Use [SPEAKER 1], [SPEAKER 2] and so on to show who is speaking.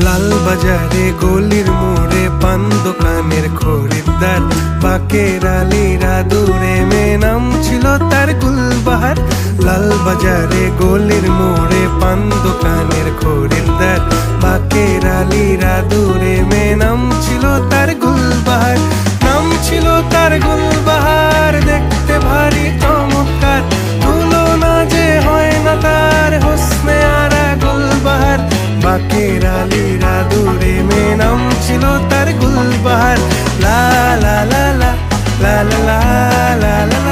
[SPEAKER 1] লাল বাজারে গলির মোড়ে পান দোকানের খরিদ্দার, বাকের আলীরা দূরে মেয়ে নাম ছিল তার গুলবাহার। লাল বাজারে গলির মোড়ে পান দোকানের খরিদ্দার, বাকের আলীরা দূরে মেয়ে নাম ছিল তার গুলবাহার। নাম ছিল তার গুলবাহার, দেখতে ভারী চমৎকার, তুলনা যে হয় না তার হোসনে আরা গুলবাহার। বাকের আলীরা দূরে মেয়ে নাম ছিল তার গুলবাহার। লা লা লা লা লা লা লা লা লা।